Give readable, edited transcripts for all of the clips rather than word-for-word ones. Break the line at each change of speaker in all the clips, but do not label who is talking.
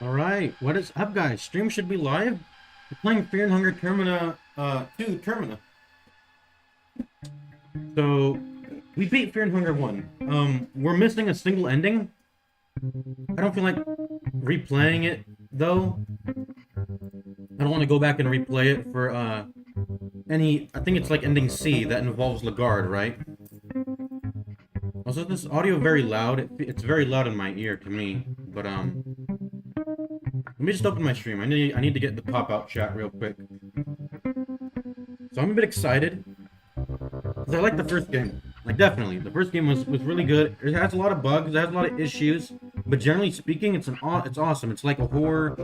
Alright, what is up, guys? Stream should be live. We're playing Fear and Hunger Termina 2 Termina. So, we beat Fear and Hunger 1. We're missing a single ending. I don't feel like replaying it, though. I don't want to go back and replay it for, I think it's like ending C that involves Lagarde, right? Also, this audio very loud. It's very loud in my ear to me, but, let me just open my stream. I need to get the pop-out chat real quick. So I'm a bit excited. Because I like the first game. Like, definitely. The first game was really good. It has a lot of bugs, it has a lot of issues. But generally speaking, it's awesome. It's like a horror.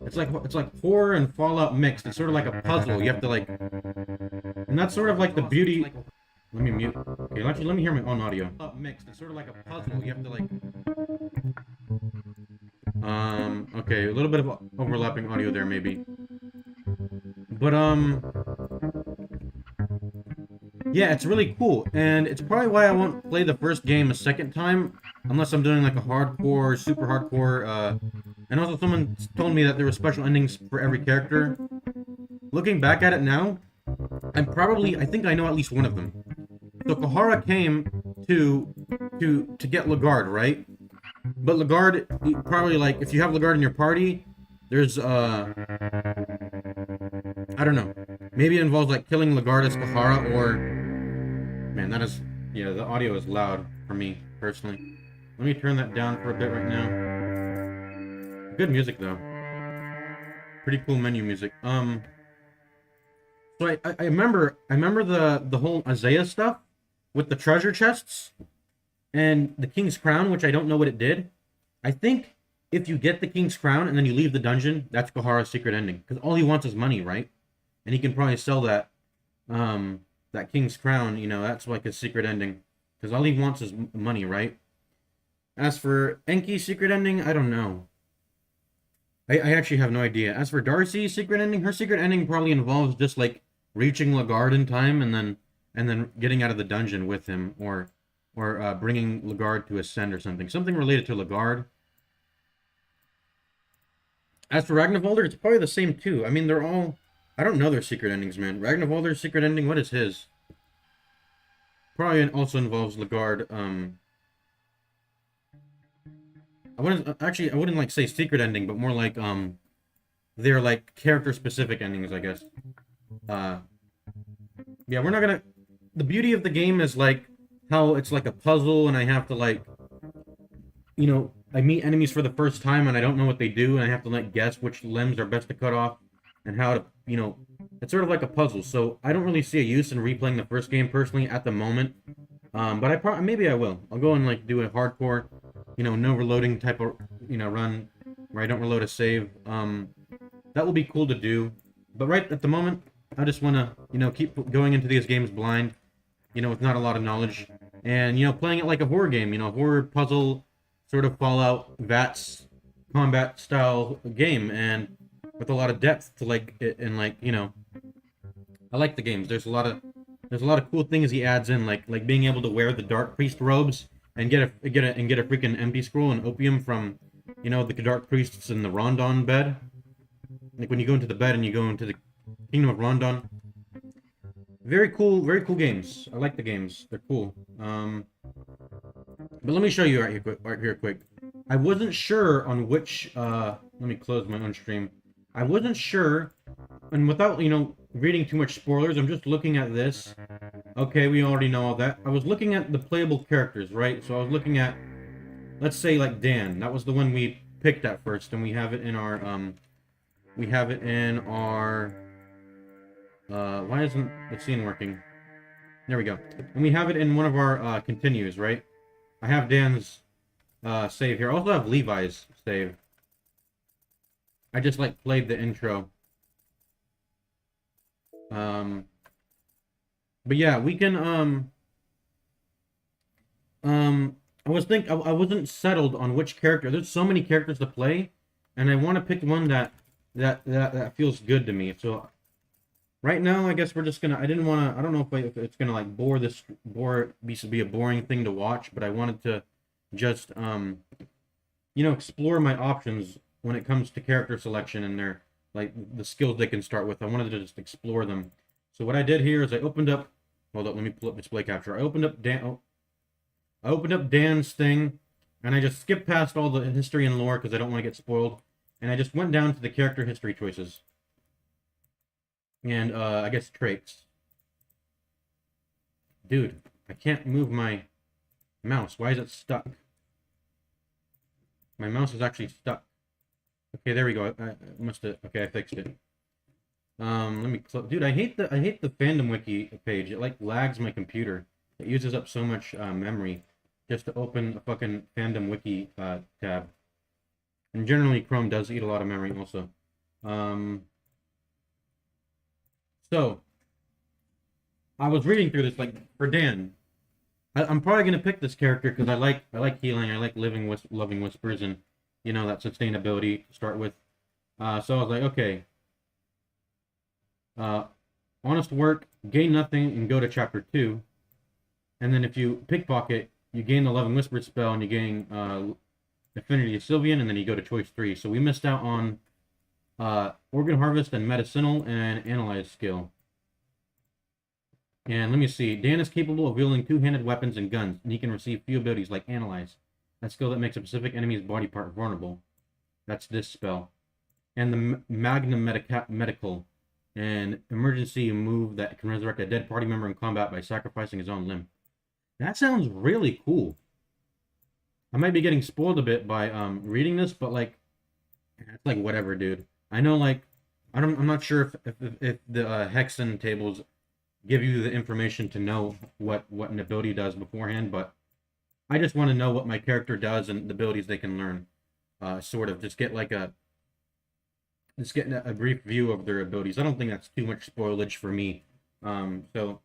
It's like horror and Fallout mixed. It's sort of like a puzzle. You have to like, and that's sort of like the beauty. Let me mute. Okay, actually, let me hear my own audio. Mixed. It's sort of like a puzzle. You have to like. Okay, a little bit of overlapping audio there, maybe. But, yeah, it's really cool, and it's probably why I won't play the first game a second time, unless I'm doing, like, a hardcore, super hardcore, and also someone told me that there were special endings for every character. Looking back at it now, I think I know at least one of them. So Kahara came to get Lagarde, right? But Lagarde, probably, like, if you have Lagarde in your party, there's, I don't know. Maybe it involves, like, killing Lagarde as Kahara, or... Man, that is... Yeah, the audio is loud for me, personally. Let me turn that down for a bit right now. Good music, though. Pretty cool menu music. So I remember the whole Isaiah stuff with the treasure chests and the King's Crown, which I don't know what it did. I think if you get the King's Crown and then you leave the dungeon, that's Kahara's secret ending. Because all he wants is money, right? And he can probably sell that, that King's Crown, you know, that's like his secret ending. Because all he wants is money, right? As for Enki's secret ending, I don't know. I actually have no idea. As for Darcy's secret ending, her secret ending probably involves just, like, reaching Lagarde in time and then getting out of the dungeon with him, or bringing Lagarde to ascend or something. Something related to Lagarde. As for Ragnarvalder, it's probably the same too. I mean, they're all... I don't know their secret endings, man. Ragnarvalder's secret ending, what is his? Probably also involves Lagarde. I wouldn't like say secret ending, but more like they're like character specific endings, I guess. Yeah, we're not gonna... The beauty of the game is like how it's like a puzzle, and I have to like, you know, I meet enemies for the first time and I don't know what they do, and I have to like guess which limbs are best to cut off and how to, you know, it's sort of like a puzzle. So I don't really see a use in replaying the first game personally at the moment. But maybe I will. I'll go and like do a hardcore, you know, no reloading type of, you know, run where I don't reload a save. That will be cool to do. But right at the moment, I just want to, you know, keep going into these games blind, you know, with not a lot of knowledge, and, you know, playing it like a horror game, you know, horror puzzle sort of Fallout VATS combat style game, and with a lot of depth to like it, and like, you know, I like the games. There's a lot of cool things he adds in, like being able to wear the Dark Priest robes and get a freaking empty scroll and opium from, you know, the Dark Priests in the Rondon bed. Like when you go into the bed and you go into the Kingdom of Rondon. Very cool games. I like the games. They're cool. But let me show you right here quick. I wasn't sure on which, let me close my own stream. I wasn't sure, and without, you know, reading too much spoilers, I'm just looking at this. Okay, we already know all that. I was looking at the playable characters, right? So I was looking at, let's say, like Dan. That was the one we picked at first, and we have it in our, why isn't the scene working? There we go. And we have it in one of our, continues, right? I have Dan's, save here. I also have Levi's save. I just, like, played the intro. But yeah, we can, I wasn't settled on which character. There's so many characters to play, and I want to pick one that feels good to me. So right now, I guess we're just gonna... I don't know if it's gonna like be a boring thing to watch, but I wanted to just you know, explore my options when it comes to character selection and their like the skills they can start with. I wanted to just explore them. So what I did here is I opened up. Hold up, let me pull up display capture. I opened up Dan's thing, and I just skipped past all the history and lore because I don't want to get spoiled. And I just went down to the character history choices. And, I guess traits. Dude, I can't move my mouse. Why is it stuck? My mouse is actually stuck. Okay, there we go. I must have... Okay, I fixed it. Let me... Dude, I hate the fandom wiki page. It, like, lags my computer. It uses up so much memory just to open a fucking fandom wiki tab. And generally, Chrome does eat a lot of memory also. So, I was reading through this, like, for Dan. I'm probably gonna pick this character because I like healing, I like loving whispers, and you know that sustainability to start with. So I was like, okay. Honest work, gain nothing, and go to chapter 2. And then if you pickpocket, you gain the Loving Whisper spell, and you gain Affinity of Sylvian, and then you go to choice 3. So we missed out on Organ Harvest and Medicinal and Analyze skill. And let me see. Dan is capable of wielding two-handed weapons and guns, and he can receive few abilities like Analyze. That skill that makes a specific enemy's body part vulnerable. That's this spell. And the Magnum Medical, an emergency move that can resurrect a dead party member in combat by sacrificing his own limb. That sounds really cool. I might be getting spoiled a bit by reading this, but like, it's like whatever, dude. I know, like, I'm not sure if the Hexen tables give you the information to know what an ability does beforehand, but I just want to know what my character does and the abilities they can learn. Sort of just get like a brief view of their abilities. I don't think that's too much spoilage for me. So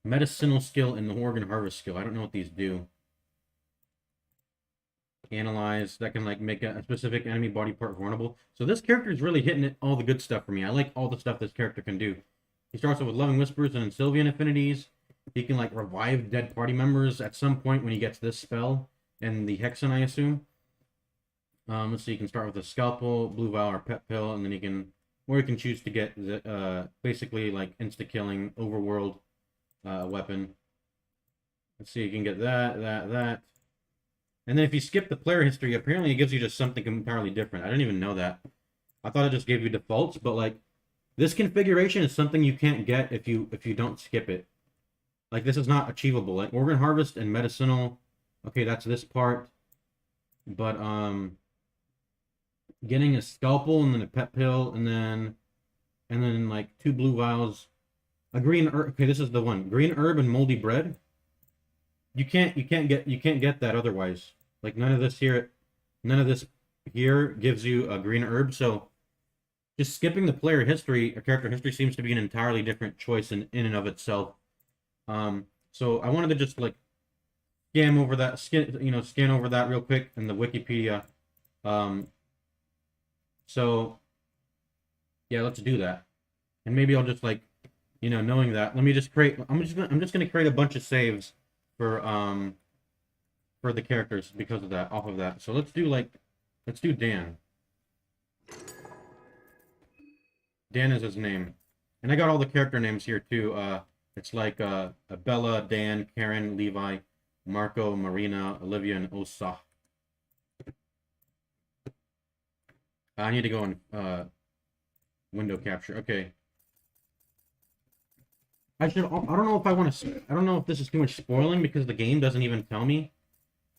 medicinal skill and the organ harvest skill. I don't know what these do. Analyze, that can like make a specific enemy body part vulnerable. So this character is really hitting it all the good stuff for me. I like all the stuff this character can do. He starts off with Loving Whispers and Sylvian affinities. He can like revive dead party members at some point when he gets this spell and the Hexen, I assume. Let's see, you can start with a Scalpel, Blue Vial, or Pet Pill, and then you can, or you can choose to get the, basically like insta-killing overworld weapon. Let's see, you can get that. And then if you skip the player history, apparently it gives you just something entirely different. I didn't even know that. I thought it just gave you defaults, but like, this configuration is something you can't get if you don't skip it. Like, this is not achievable. Like, Organ Harvest and Medicinal, okay, that's this part. But, getting a Scalpel and then a Pet Pill and then like 2 Blue Vials. A green herb, okay, this is the one. Green Herb and Moldy Bread. You can't get that otherwise. Like, none of this here gives you a green herb, so just skipping the player history or character history seems to be an entirely different choice in and of itself. So I wanted to just like scan over that real quick in the Wikipedia. So yeah, let's do that. And maybe I'll just like, knowing that, let me just create. I'm just gonna create a bunch of saves for the characters because of that, off of that. So let's do Dan. Dan is his name. And I got all the character names here too. It's like Bella, Dan, Karen, Levi, Marco, Marina, Olivia, and Osa. I need to go on window capture. Okay. I don't know if I want to, I don't know if this is too much spoiling because the game doesn't even tell me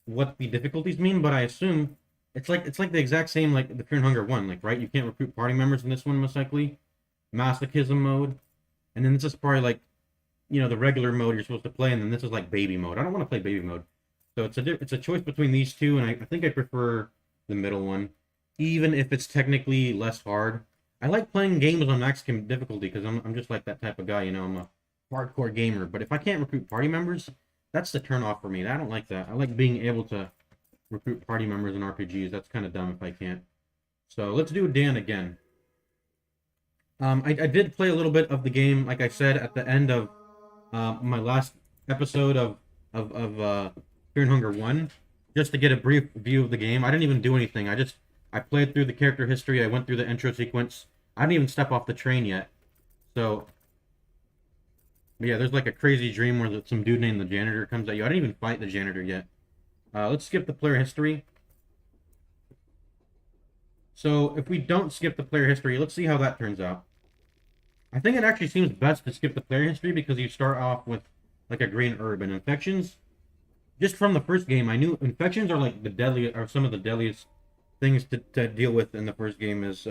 what the difficulties mean, but I assume it's like the exact same like the Fear and Hunger one, like, right? You can't recruit party members in this one, most likely. Masochism mode. And then this is probably like, the regular mode you're supposed to play, and then this is like baby mode. I don't want to play baby mode. So it's a choice between these two, and I think I prefer the middle one, even if it's technically less hard. I like playing games on max difficulty because I'm just like that type of guy, I'm a hardcore gamer. But if I can't recruit party members, that's the turn off for me. I don't like that. I like being able to recruit party members in RPGs. That's kind of dumb if I can't. So let's do Dan again. I did play a little bit of the game, like I said, at the end of my last episode of Fear and Hunger 1, just to get a brief view of the game. I didn't even do anything. I I played through the character history. I went through the intro sequence. I didn't even step off the train yet. So, yeah, there's like a crazy dream where some dude named the janitor comes at you. I didn't even fight the janitor yet. Let's skip the player history. So, if we don't skip the player history, let's see how that turns out. I think it actually seems best to skip the player history because you start off with like a green herb and infections. Just from the first game, I knew infections are like some of the deadliest things to deal with in the first game is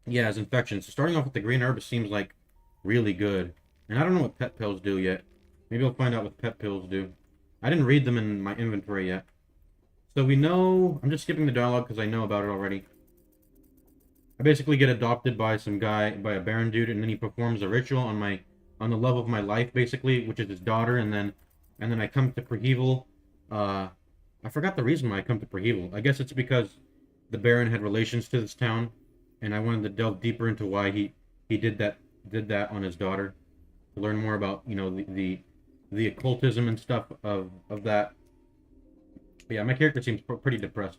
yeah, as infections. So starting off with the green herb seems like really good. And I don't know what pet pills do yet. Maybe I'll find out what pet pills do. I didn't read them in my inventory yet. So we know, I'm just skipping the dialogue because I know about it already. I basically get adopted by by a Baron dude, and then he performs a ritual on the love of my life, basically, which is his daughter, and then I come to Prehevel. I forgot the reason why I come to Prehevel. I guess it's because the Baron had relations to this town, and I wanted to delve deeper into why he did that on his daughter, to learn more about, you know, the occultism and stuff of that. But yeah, my character seems pretty depressed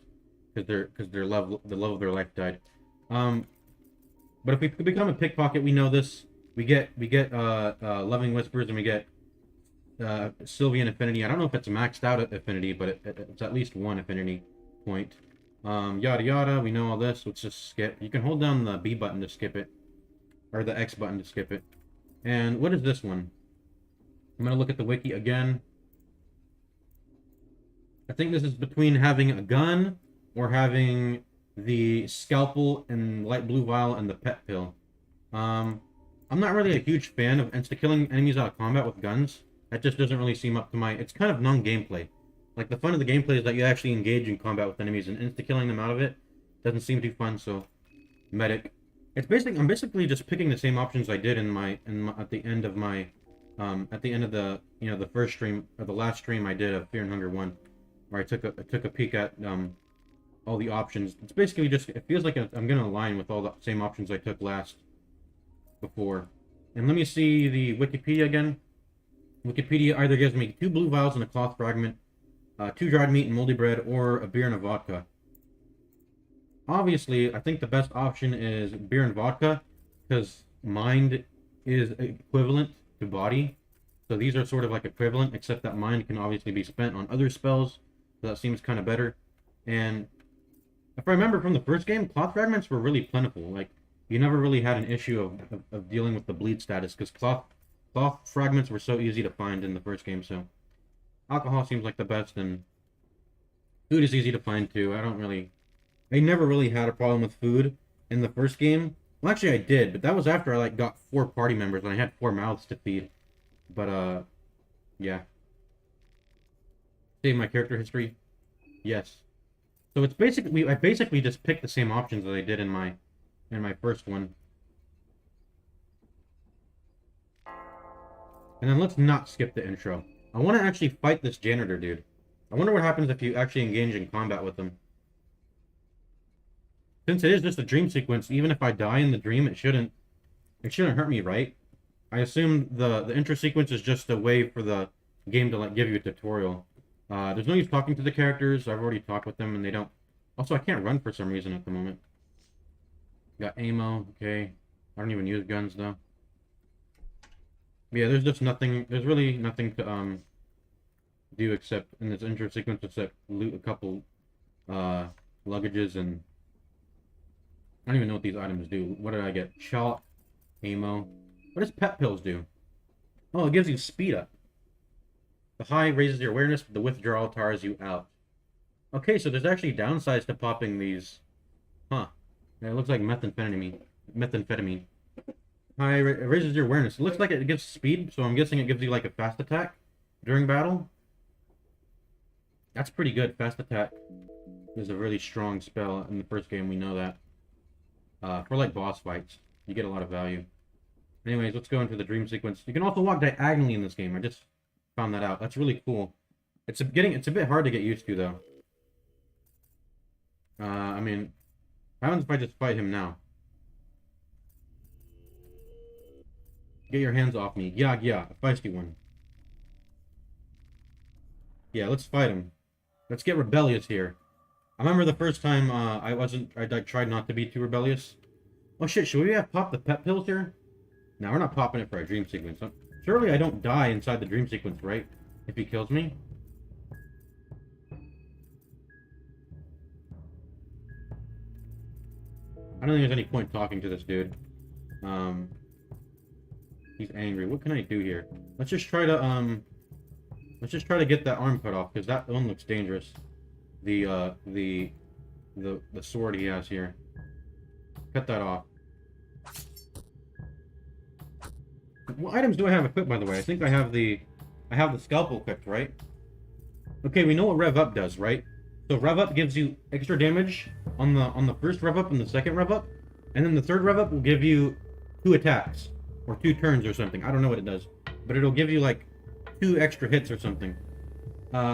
because the love of their life died. But if we become a pickpocket, we know this. We get Loving Whispers, and we get Sylvian Affinity. I don't know if it's a maxed out affinity, but it's at least one affinity point. Yada yada. We know all this. Let's just skip. You can hold down the B button to skip it, or the X button to skip it. And what is this one? I'm gonna look at the wiki again. I think this is between having a gun or having the scalpel and light blue vial and the pet pill. I'm not really a huge fan of insta-killing enemies out of combat with guns. That just doesn't really seem up to my... It's kind of non-gameplay. Like, the fun of the gameplay is that you actually engage in combat with enemies, and insta-killing them out of it doesn't seem too fun, so... Medic. I'm basically just picking the same options I did at the end of my... at the end of the, you know, the first stream, or the last stream I did of Fear and Hunger 1, where I took a peek at, all the options. It's basically just, it feels like I'm going to align with all the same options I took before. And let me see the Wikipedia again. Wikipedia either gives me 2 blue vials and a cloth fragment, 2 dried meat and moldy bread, or a beer and a vodka. Obviously, I think the best option is beer and vodka, because mind is equivalent to body. So these are sort of like equivalent, except that mind can obviously be spent on other spells. So that seems kind of better. And if I remember from the first game, cloth fragments were really plentiful. Like, you never really had an issue of dealing with the bleed status, because cloth fragments were so easy to find in the first game, so... Alcohol seems like the best, and food is easy to find, too. I never really had a problem with food in the first game. Well, actually, I did, but that was after I, like, got 4 party members, and I had 4 mouths to feed. But, yeah. Save my character history? Yes. So it's basically, I basically just picked the same options that I did in my first one. And then let's not skip the intro. I want to actually fight this janitor dude. I wonder what happens if you actually engage in combat with him. Since it is just a dream sequence, even if I die in the dream, it shouldn't hurt me, right? I assume the intro sequence is just a way for the game to, like, give you a tutorial. There's no use talking to the characters. I've already talked with them, and they don't... Also, I can't run for some reason at the moment. Got ammo, okay. I don't even use guns, though. But yeah, there's just nothing... There's really nothing to, do except, in this intro sequence, except loot a couple, luggages, and... I don't even know what these items do. What did I get? Shot, ammo. What does pet pills do? Oh, it gives you speed up. The high raises your awareness, but the withdrawal tires you out. Okay, so there's actually downsides to popping these. Huh. Yeah, it looks like methamphetamine. High raises your awareness. It looks like it gives speed, so I'm guessing it gives you, like, a fast attack during battle. That's pretty good. Fast attack is a really strong spell in the first game, we know that. For, like, boss fights, you get a lot of value. Anyways, let's go into the dream sequence. You can also walk diagonally in this game. I just found that out. That's really cool. It's a bit hard to get used to, though. I mean, what happens if I just fight him now? Get your hands off me. Yeah, a feisty one. Yeah, let's fight him. Let's get rebellious here. I remember the first time I tried not to be too rebellious. Oh shit, should we have popped the pet pills here? No, we're not popping it for a dream sequence. Surely I don't die inside the dream sequence, right? If he kills me? I don't think there's any point talking to this dude. He's angry. What can I do here? Let's just try to get that arm cut off, because that one looks dangerous. The sword he has here. Cut that off. What items do I have equipped, by the way? I think I have the scalpel equipped, right? Okay, we know what rev up does, right? So rev up gives you extra damage on the first rev up and the second rev up, and then the third rev up will give you 2 attacks or 2 turns or something. I don't know what it does, but it'll give you like 2 extra hits or something.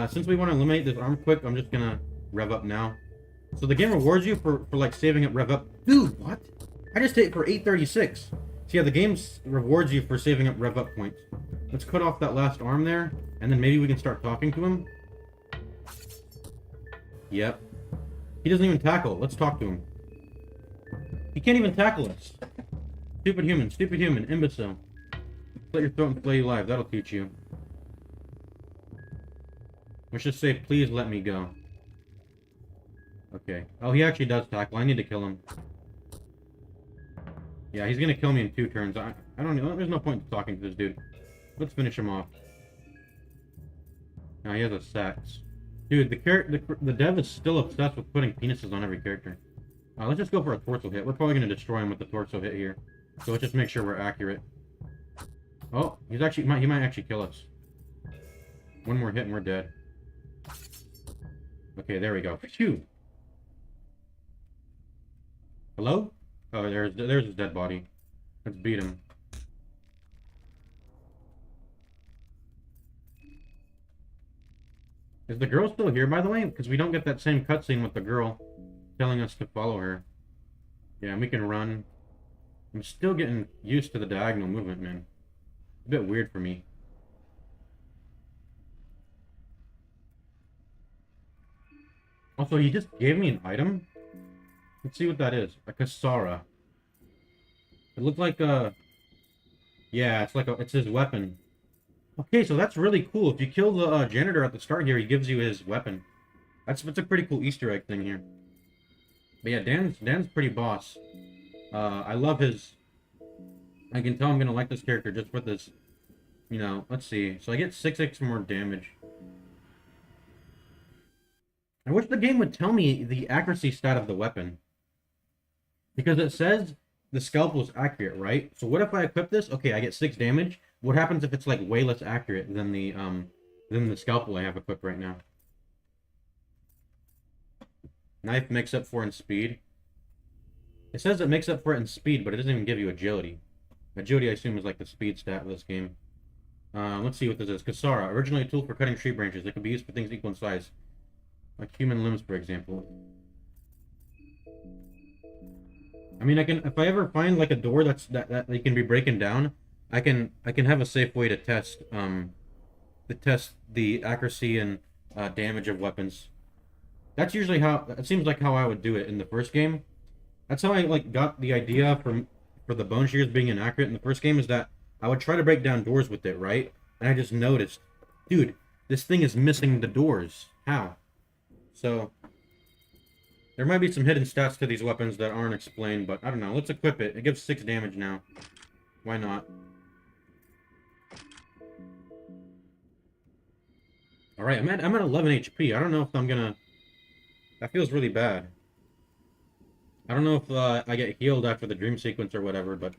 Since we want to eliminate this arm quick, I'm just gonna rev up now. So the game rewards you for like saving up rev up. Dude, what? I just hit for 836. So yeah, the game rewards you for saving up rev up points. Let's cut off that last arm there, and then maybe we can start talking to him. Yep. He doesn't even tackle. Let's talk to him. He can't even tackle us. Stupid human, imbecile. Slit your throat and flay you alive. That'll teach you. Let's just say, please let me go. Okay. Oh, he actually does tackle. I need to kill him. Yeah, he's gonna kill me in 2 turns. I don't know. There's no point in talking to this dude. Let's finish him off. Now he has a sex. Dude, the dev is still obsessed with putting penises on every character. Let's just go for a torso hit. We're probably gonna destroy him with the torso hit here. So let's just make sure we're accurate. Oh, he might actually kill us. 1 more hit and we're dead. Okay, there we go. Phew. Hello? Oh, there's his dead body. Let's beat him. Is the girl still here, by the way? Because we don't get that same cutscene with the girl telling us to follow her. Yeah, and we can run. I'm still getting used to the diagonal movement, man. It's a bit weird for me. Also, he just gave me an item. Let's see what that is. A Kasara. It looked like a... Yeah, it's his weapon. Okay, so that's really cool. If you kill the janitor at the start here, he gives you his weapon. That's a pretty cool Easter egg thing here. But yeah, Dan's pretty boss. I love his... I can tell I'm gonna like this character just with this... You know, let's see. So I get 6x more damage. I wish the game would tell me the accuracy stat of the weapon. Because it says the scalpel is accurate, right? So what if I equip this? Okay, I get 6 damage. What happens if it's like way less accurate than the scalpel I have equipped right now? Knife makes up for in speed. It says it makes up for it in speed, but it doesn't even give you agility. Agility, I assume, is like the speed stat of this game. Let's see what this is. Kasara, originally a tool for cutting tree branches. It can be used for things equal in size, like human limbs, for example. I mean, if I ever find like a door that can be breaking down, I can have a safe way to test the accuracy and damage of weapons. That's usually how it seems like how I would do it in the first game. That's how I like got the idea for the bone shears being inaccurate in the first game, is that I would try to break down doors with it, right? And I just noticed, dude, this thing is missing the doors. How? So there might be some hidden stats to these weapons that aren't explained, but I don't know. Let's equip it. It gives 6 damage now. Why not? Alright, I'm at 11 HP. I don't know if I'm gonna... That feels really bad. I don't know if I get healed after the dream sequence or whatever, but...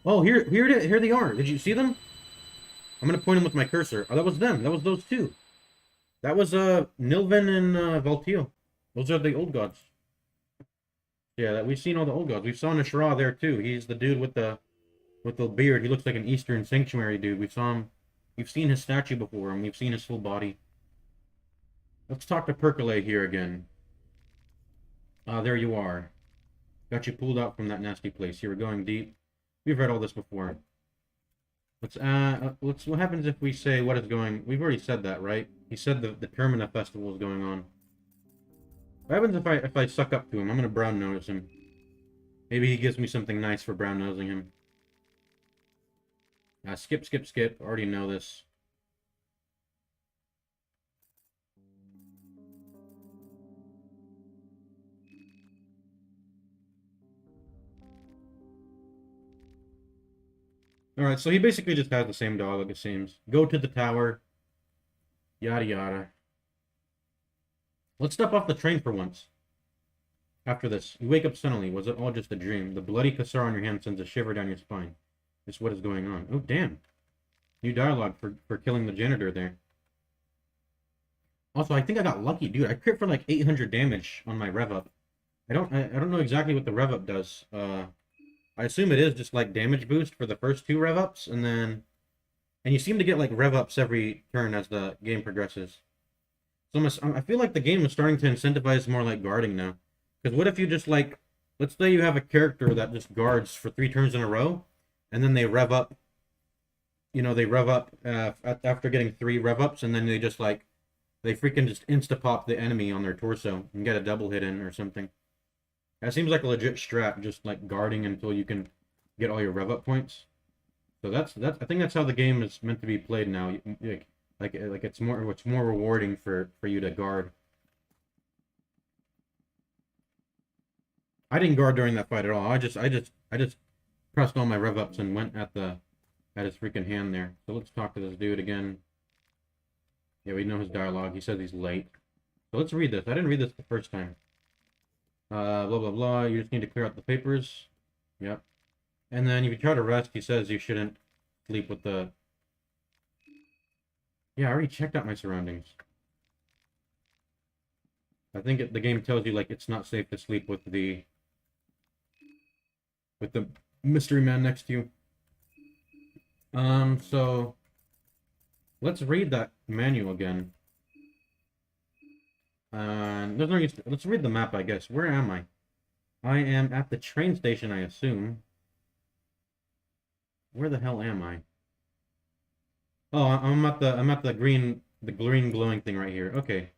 Oh, here they are. Did you see them? I'm gonna point them with my cursor. Oh, that was them. That was those two. That was Nilven and Valtiel. Those are the old gods. Yeah, we've seen all the old gods. We saw Nashra there too. He's the dude with the beard. He looks like an Eastern Sanctuary dude. We've seen his statue before, and we've seen his full body. Let's talk to Percolate here again. There you are. Got you pulled out from that nasty place. You were going deep. We've read all this before. What happens if we say what is going... We've already said that, right? He said the Termina festival is going on. What happens if I suck up to him? I'm gonna brown nose him. Maybe he gives me something nice for brown nosing him. Skip, skip, skip. Already know this. Alright, so he basically just has the same dialogue, it seems. Go to the tower. Yada yada. Let's step off the train for once. After this, you wake up suddenly. Was it all just a dream? The bloody cassar on your hand sends a shiver down your spine. Just what is going on? Oh, damn. New dialogue for killing the janitor there. Also, I think I got lucky, dude. I crit for like 800 damage on my rev up. I don't know exactly what the rev up does. I assume it is just like damage boost for the first two rev ups, and you seem to get like rev ups every turn as the game progresses. So I feel like the game is starting to incentivize more like guarding now. Because what if you just like, let's say you have a character that just guards for 3 turns in a row, and then they rev up. You know, they rev up after getting 3 rev ups, and then they just like, they freaking just insta pop the enemy on their torso and get a double hit in or something. That seems like a legit strat, just like guarding until you can get all your rev up points. So that's I think that's how the game is meant to be played now. Like it's more rewarding for you to guard. I didn't guard during that fight at all. I just pressed all my rev ups and went at his freaking hand there. So let's talk to this dude again. Yeah, we know his dialogue. He says he's late. So let's read this. I didn't read this the first time. Blah blah blah. You just need to clear out the papers. Yep. And then if you try to rest, he says you shouldn't sleep with the... Yeah, I already checked out my surroundings. I think the game tells you like it's not safe to sleep with the mystery man next to you. So let's read that manual again. There's no reason, let's read the map, I guess. Where am I? I am at the train station, I assume. Where the hell am I? Oh, I'm at the green glowing thing right here. Okay.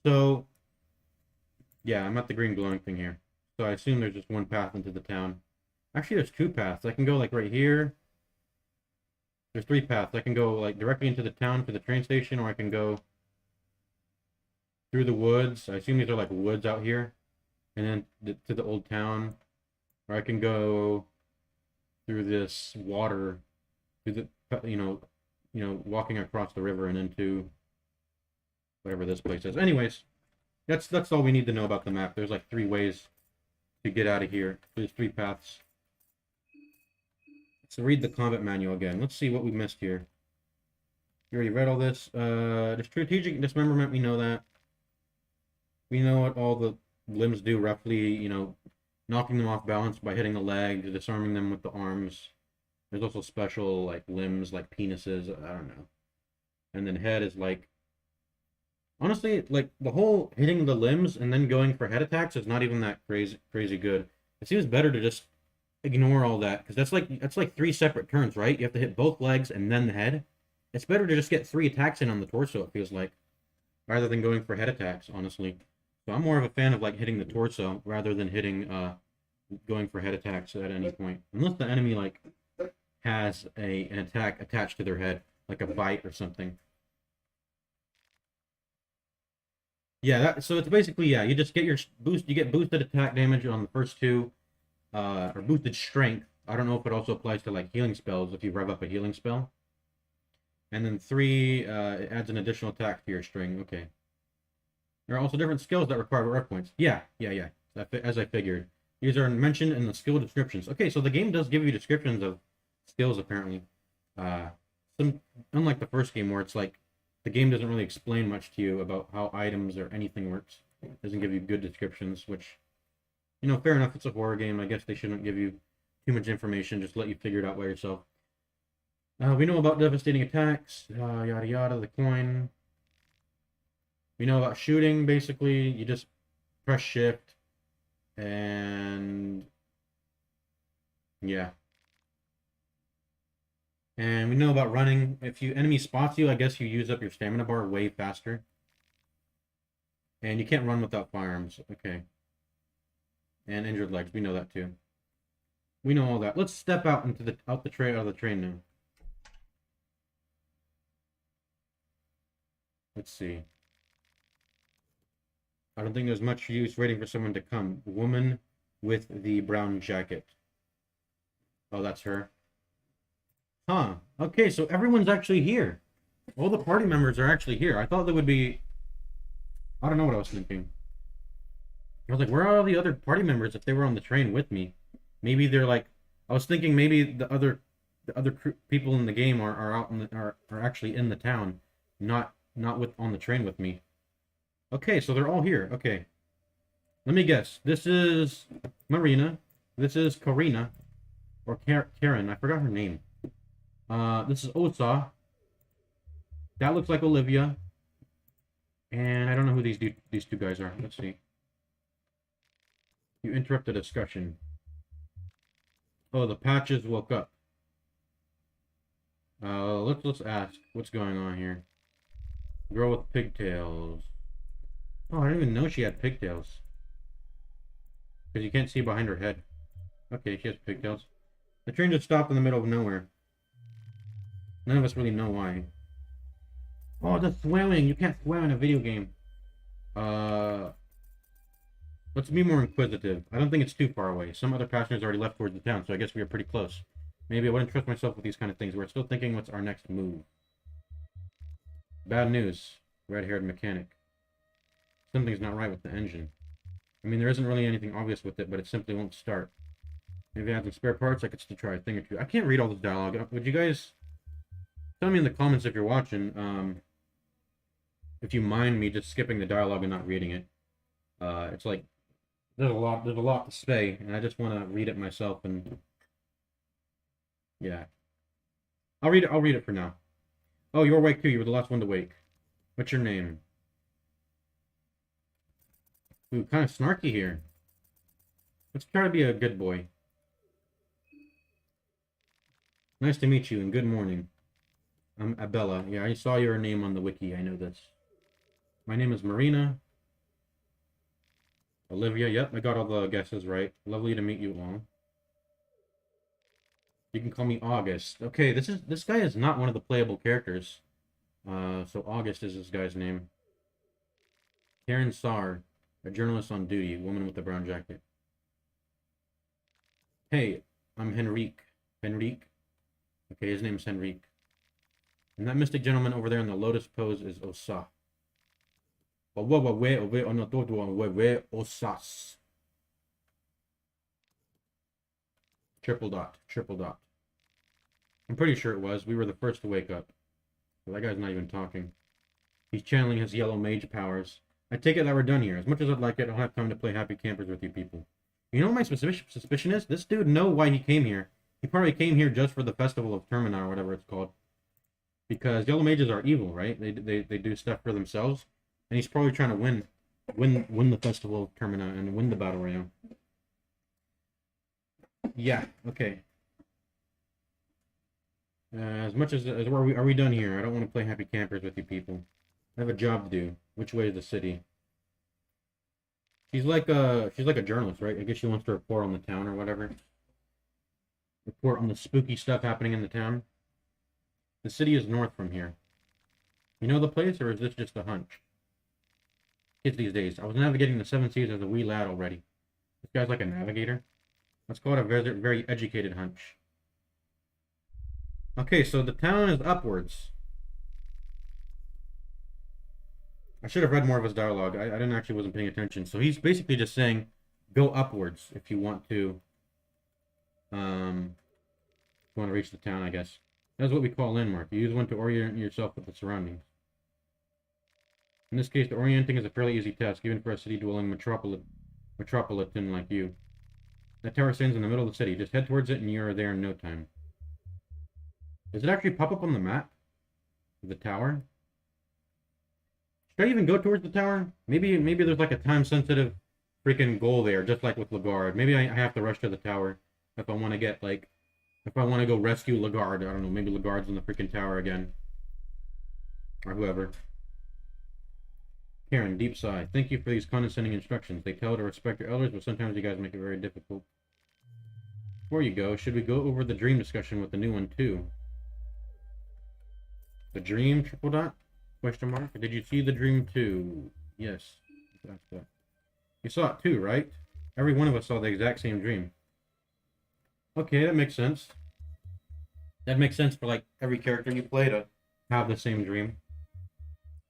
So yeah, I'm at the green glowing thing here. So I assume there's just one path into the town. Actually, there's 2 paths. I can go like right here. There's 3 paths. I can go like directly into the town to the train station, or I can go through the woods. I assume these are like woods out here, and then to the old town, or I can go through this water, through the walking across the river and into whatever this place is. Anyways, that's all we need to know about the map. There's like 3 ways to get out of here. There's 3 paths. So read the combat manual again. Let's see what we missed here. You already read all this. The strategic dismemberment, we know that. We know what all the limbs do roughly, knocking them off balance by hitting the legs, disarming them with the arms. There's also special, like, limbs, like penises, I don't know. And then head is like... Honestly, like, the whole hitting the limbs and then going for head attacks is not even that crazy good. It seems better to just ignore all that, because that's like 3 separate turns, right? You have to hit both legs and then the head. It's better to just get 3 attacks in on the torso, it feels like, rather than going for head attacks, honestly. So I'm more of a fan of like hitting the torso rather than going for head attacks at any point. Unless the enemy like has an attack attached to their head, like a bite or something. Yeah, so it's basically, yeah, you just get your boost, you get boosted attack damage on the first 2, or boosted strength. I don't know if it also applies to like healing spells if you rev up a healing spell. And then 3, it adds an additional attack to your string. Okay. There are also different skills that require rev points. Yeah. As I figured. These are mentioned in the skill descriptions. Okay, so the game does give you descriptions of skills, apparently. Unlike the first game where it's like, the game doesn't really explain much to you about how items or anything works. It doesn't give you good descriptions, which, fair enough, it's a horror game. I guess they shouldn't give you too much information, just let you figure it out by yourself. We know about devastating attacks, yada yada, the coin. We know about shooting, basically. You just press shift, and yeah. And we know about running. If enemy spots you, I guess you use up your stamina bar way faster. And you can't run without firearms. Okay. And injured legs. We know that too. We know all that. Let's step out into the out the train now. Let's see. I don't think there's much use waiting for someone to come. Woman with the brown jacket. Oh, that's her. Huh. Okay, so everyone's actually here. All the party members are actually here. I thought they would be... I don't know what I was thinking. I was like, where are all the other party members if they were on the train with me? Maybe they're like... I was thinking maybe the other people in the game are out in the, are actually in the town, not with on the train with me. Okay, so they're all here. Okay. Let me guess. This is Marina. This is Karina. Or Karen. I forgot her name. This is Osa. That looks like Olivia. And I don't know who these two guys are. Let's see. You interrupt the discussion. Oh, the Patches woke up. Let's ask what's going on here. Girl with pigtails. Oh, I didn't even know she had pigtails. Because you can't see behind her head. Okay, she has pigtails. The train just stopped in the middle of nowhere. None of us really know why. Oh, the swearing. You can't swear in a video game. Let's be more inquisitive. I don't think it's too far away. Some other passengers already left towards the town, so I guess we are pretty close. Maybe I wouldn't trust myself with these kind of things. We're still thinking what's our next move. Bad news. Red-haired mechanic. Something's not right with the engine. I mean, there isn't really anything obvious with it, but it simply won't start. Maybe I have some spare parts. I could still try a thing or two. I can't read all this dialogue. Would you guys tell me in the comments if you're watching, if you mind me just skipping the dialogue and not reading it? It's like there's a lot to say, and I just want to read it myself. And yeah, I'll read it for now. Oh, you're awake too. You were the last one to wake. What's your name? Ooh, kind of snarky here. Let's try to be a good boy. Nice to meet you, and good morning. I'm Abella. Yeah, I saw your name on the wiki. I know this. My name is Marina. Olivia. Yep, I got all the guesses right. Lovely to meet you all. You can call me August. Okay, this guy is not one of the playable characters. So August is this guy's name. Karen Saar, a journalist on duty, woman with the brown jacket. Hey, I'm Henrique. Henrique? Okay, his name is Henrique. And that mystic gentleman over there in the lotus pose is Osa. Osas. Triple dot. Triple dot. I'm pretty sure it was. We were the first to wake up. But that guy's not even talking. He's channeling his yellow mage powers. I take it that we're done here. As much as I'd like it, I don't have time to play happy campers with you people. You know what my suspicion is? This dude know why he came here. He probably came here just for the festival of Termina or whatever it's called. Because yellow mages are evil, right? They do stuff for themselves. And he's probably trying to win the festival of Termina and win the battle royale. Yeah, okay. As much as are we done here? I don't want to play happy campers with you people. I have a job to do. Which way is the city? She's like a journalist, right? I guess she wants to report on the town or whatever. Report on the spooky stuff happening in the town. The city is north from here. You know the place, or is this just a hunch? Kids these days. I was navigating the seven seas as a wee lad already. This guy's like a navigator. Let's call it a very educated hunch. Okay, so the town is upwards. I should have read more of his dialogue. I wasn't paying attention. So he's basically just saying, go upwards if you want to, reach the town, I guess. That's what we call a landmark. You use one to orient yourself with the surroundings. In this case, the orienting is a fairly easy task, even for a city-dwelling metropolitan like you. That tower stands in the middle of the city. Just head towards it and you're there in no time. Does it actually pop up on the map? The tower? Should I even go towards the tower? Maybe there's like a time-sensitive freaking goal there, just like with Lagarde. Maybe I have to rush to the tower if I want to get, like, if I want to go rescue Lagarde. I don't know, maybe Lagarde's in the freaking tower again. Or whoever. Karen, deep sigh. Thank you for these condescending instructions. They tell to respect your elders, but sometimes you guys make it very difficult. Before you go, should we go over the dream discussion with the new one too? The dream, triple dot? Question mark? Did you see the dream too? Yes. You saw it too, right? Every one of us saw the exact same dream. Okay, that makes sense. That makes sense for like every character you play to have the same dream.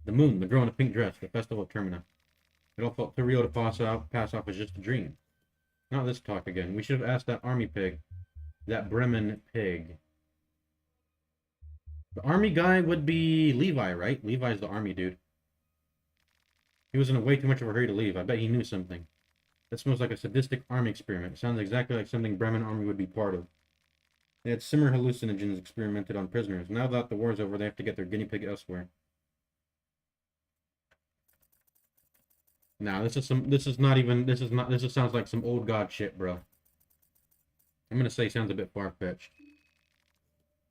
The moon, the girl in a pink dress, the festival of Termina. It all felt too real to pass off as just a dream. Not this talk again. We should have asked that army pig. That Bremen pig. The army guy would be Levi, right? Levi's the army dude. He was in a way too much of a hurry to leave. I bet he knew something. That smells like a sadistic army experiment. It sounds exactly like something Bremen army would be part of. They had similar hallucinogens experimented on prisoners. Now that the war's over, they have to get their guinea pig elsewhere. Nah, this sounds like some old god shit, bro. I'm gonna say sounds a bit far-fetched.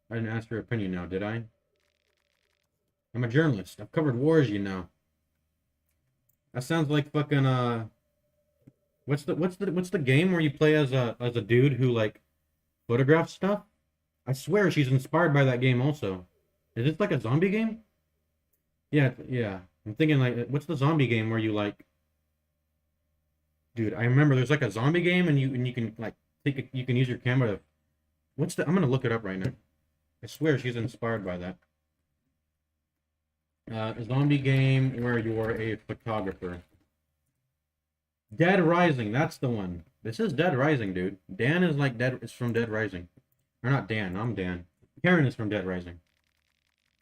I didn't ask for your opinion now, did I? I'm a journalist. I've covered wars, you know. That sounds like fucking what's the game where you play as a dude who like photographs stuff? I swear she's inspired by that game also. Is this like a zombie game? Yeah, yeah. I'm thinking like what's the zombie game where you like dude, I remember there's like a zombie game and you can like you can use your camera to I'm gonna look it up right now. I swear she's inspired by that. A zombie game where you're a photographer. Dead Rising, that's the one. This is Dead Rising, dude. Dan is like is from Dead Rising. Or not Dan, I'm Dan. Karen is from Dead Rising.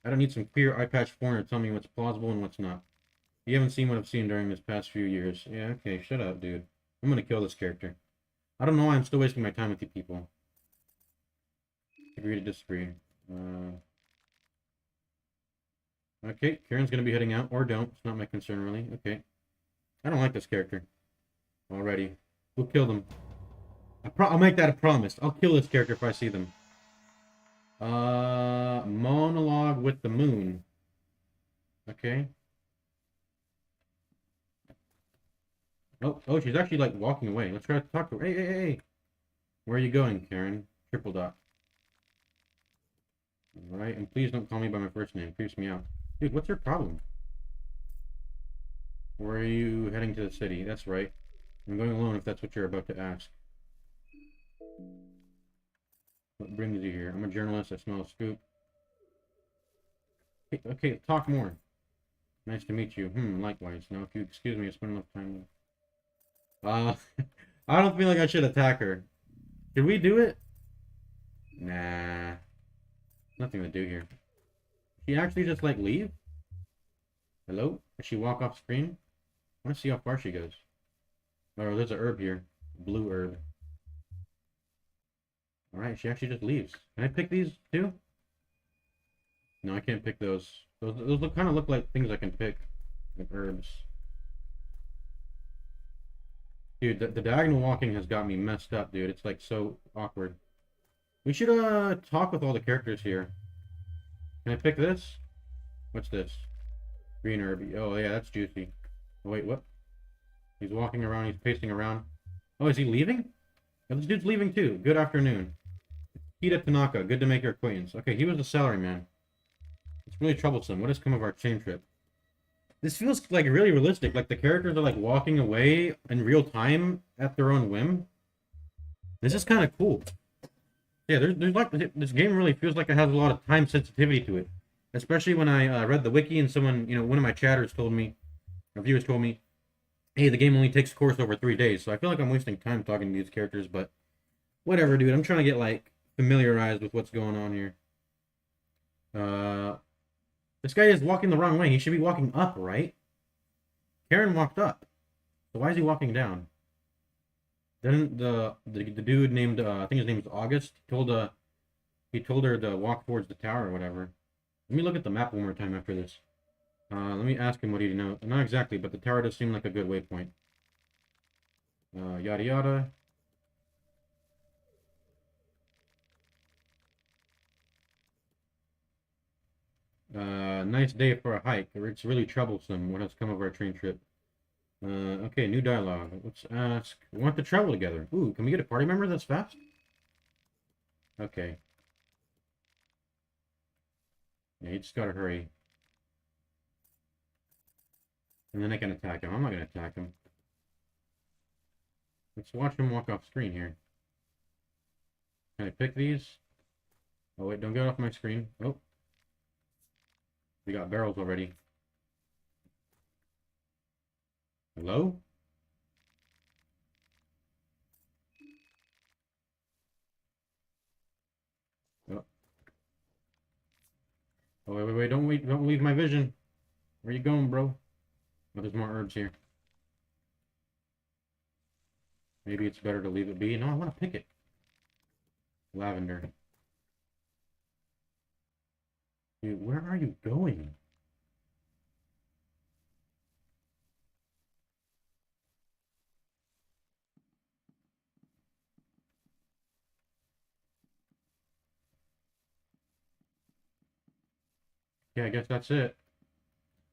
I don't need some queer eye patch foreigner to tell me what's plausible and what's not. You haven't seen what I've seen during this past few years. Yeah, okay, shut up, dude. I'm gonna kill this character. I don't know why I'm still wasting my time with you people. Agree to disagree. Okay, Karen's gonna be heading out, or don't. It's not my concern, really. Okay. I don't like this character. Already. We'll kill them. I'll make that a promise. I'll kill this character if I see them. Monologue with the moon. Okay. Oh, she's actually, like, walking away. Let's try to talk to her. Hey. Where are you going, Karen? Triple dot. Alright, and please don't call me by my first name. It creeps me out. Dude, what's your problem? Where are you heading to the city? That's right. I'm going alone if that's what you're about to ask. What brings you here? I'm a journalist. I smell a scoop. Okay, talk more. Nice to meet you. Likewise. Now, if you excuse me, I spent enough time... I don't feel like I should attack her. Should we do it? Nah. Nothing to do here. She actually just, like, leave? Hello? Does she walk off screen? I want to see how far she goes. Oh, there's a herb here. Blue herb. Alright, she actually just leaves. Can I pick these too? No, I can't pick those. Those kind of look like things I can pick. Like herbs. Dude, the diagonal walking has got me messed up, dude. It's like so awkward. We should talk with all the characters here. Can I pick this? What's this? Green herb. Oh yeah, that's juicy. Oh, wait, what? He's walking around, he's pacing around. Oh, is he leaving? Yeah, this dude's leaving too. Good afternoon. Hida Tanaka, good to make your acquaintance. Okay, he was a salaryman. It's really troublesome. What has come of our chain trip? This feels like really realistic. Like the characters are like walking away in real time at their own whim. This is kind of cool. Yeah, there's like this game really feels like it has a lot of time sensitivity to it. Especially when I read the wiki and someone, one of my chatters told me, or viewers told me, hey, the game only takes course over 3 days. So I feel like I'm wasting time talking to these characters, but whatever, dude. I'm trying to get like familiarized with what's going on here. This guy is walking the wrong way. He should be walking up, right? Karen walked up. So why is he walking down? Then the dude named I think his name is August. He told her to walk towards the tower or whatever. Let me look at the map one more time after this. Let me ask him what he knows. Not exactly, but the tower does seem like a good waypoint. Yada yada. Nice day for a hike. It's really troublesome what has come of our train trip. Okay, new dialogue. Let's ask. We want to travel together. Ooh, can we get a party member that's fast? Okay. Yeah, you just gotta hurry. And then I can attack him. I'm not gonna attack him. Let's watch him walk off screen here. Can I pick these? Oh wait, don't get off my screen. Oh. We got barrels already. Hello? Oh, oh wait, don't leave my vision. Where you going, bro? Oh, there's more herbs here. Maybe it's better to leave it be. No, I want to pick it. Lavender. Dude, where are you going? Yeah, I guess that's it.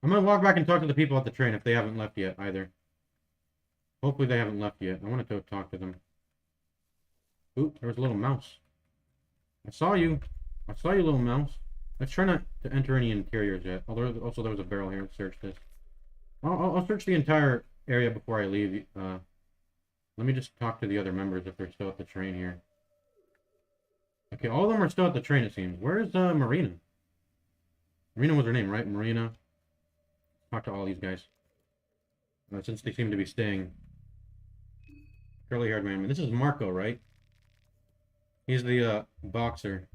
I'm gonna walk back and talk to the people at the train if they haven't left yet either. Hopefully they haven't left yet. I want to go talk to them. Oop, there was a little mouse. I saw you. I saw you, little mouse. Let's try not to enter any interiors yet. Although also there was a barrel here. Let's search this. I'll search the entire area before I leave. Let me just talk to the other members if they're still at the train here. Okay, all of them are still at the train, it seems. Where is Marina? Marina was her name, right? Marina. Talk to all these guys. Since they seem to be staying. Curly-haired man. This is Marco, right? He's the boxer.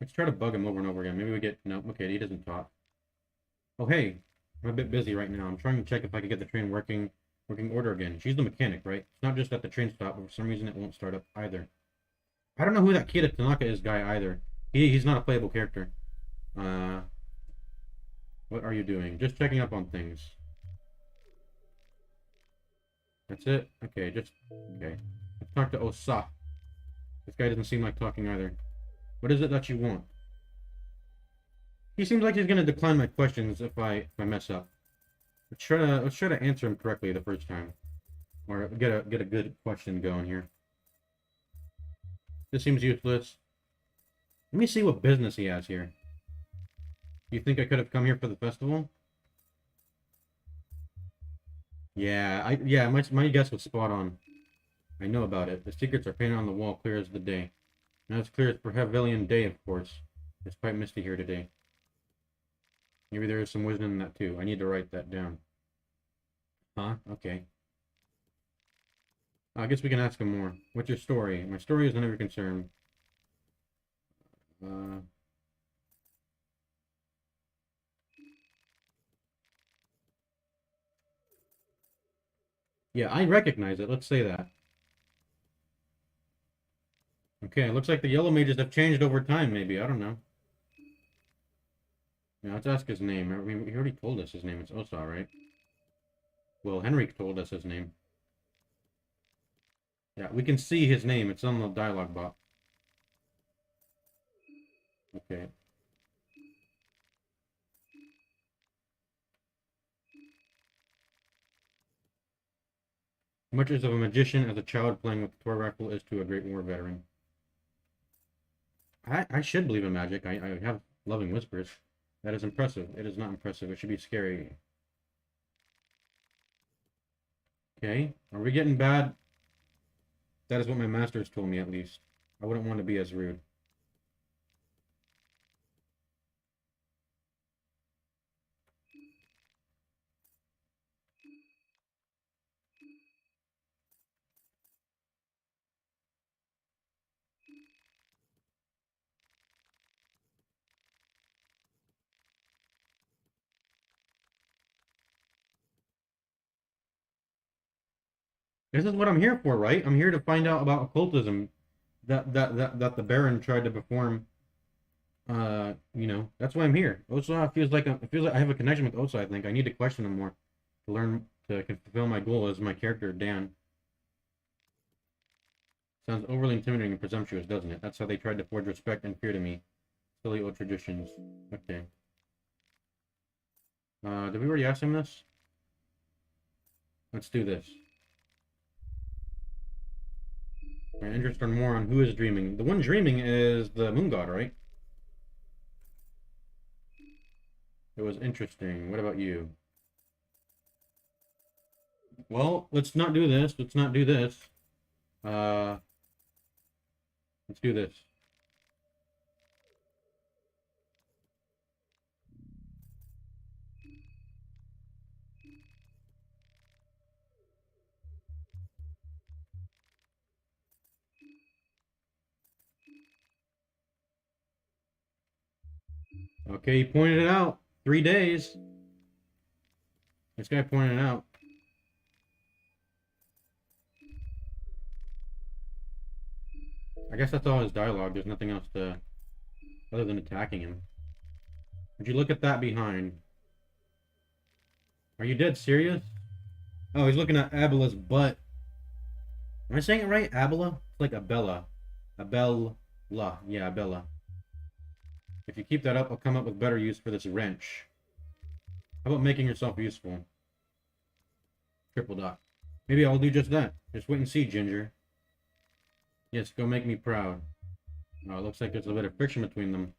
Let's try to bug him over and over again. Maybe we get... No, okay, he doesn't talk. Oh, hey. I'm a bit busy right now. I'm trying to check if I can get the train working order again. She's the mechanic, right? It's not just at the train stop, but for some reason it won't start up either. I don't know who that Kira Tanaka is guy either. He's not a playable character. What are you doing? Just checking up on things. That's it? Okay, okay. Let's talk to Osa. This guy doesn't seem like talking either. What is it that you want? He seems like he's gonna decline my questions if I mess up. Let's try to answer him correctly the first time. Or get a good question going here. This seems useless. Let me see what business he has here. You think I could have come here for the festival? Yeah, my guess was spot on. I know about it. The secrets are painted on the wall clear as the day. Not as clear as Pavilion Day, of course. It's quite misty here today. Maybe there is some wisdom in that too. I need to write that down. Huh? Okay. I guess we can ask him more. What's your story? My story is none of your concern. Yeah, I recognize it. Let's say that. Okay, looks like the yellow mages have changed over time, maybe. I don't know. Yeah, let's ask his name. I mean, he already told us his name. It's Osa, right? Well, Henrik told us his name. Yeah, we can see his name. It's on the dialogue box. Okay. Much as of a magician as a child playing with the toy rifle is to a great war veteran. I should believe in magic. I have loving whispers. That is impressive. It is not impressive. It should be scary. Okay. Are we getting bad? That is what my masters told me, at least. I wouldn't want to be as rude. This is what I'm here for, right? I'm here to find out about occultism that the Baron tried to perform. That's why I'm here. Osa feels like I have a connection with Osa. I think I need to question him more to learn to fulfill my goal as my character Dan. Sounds overly intimidating and presumptuous, doesn't it? That's how they tried to forge respect and fear to me. Silly old traditions. Okay. Did we already ask him this? Let's do this. My interest are more on who is dreaming. The one dreaming is the moon god, right? It was interesting. What about you? Well, let's not do this. Let's not do this. Uh, let's do this. Okay, he pointed it out. 3 days. This guy pointed it out. I guess that's all his dialogue. There's nothing else to, other than attacking him. Would you look at that behind? Are you dead serious? Oh, he's looking at Abella's butt. Am I saying it right? Abella? It's like Abella. Abella. Yeah, Abella. If you keep that up, I'll come up with better use for this wrench. How about making yourself useful? Triple dot. Maybe I'll do just that. Just wait and see, Ginger. Yes, go make me proud. Oh, it looks like there's a bit of friction between them.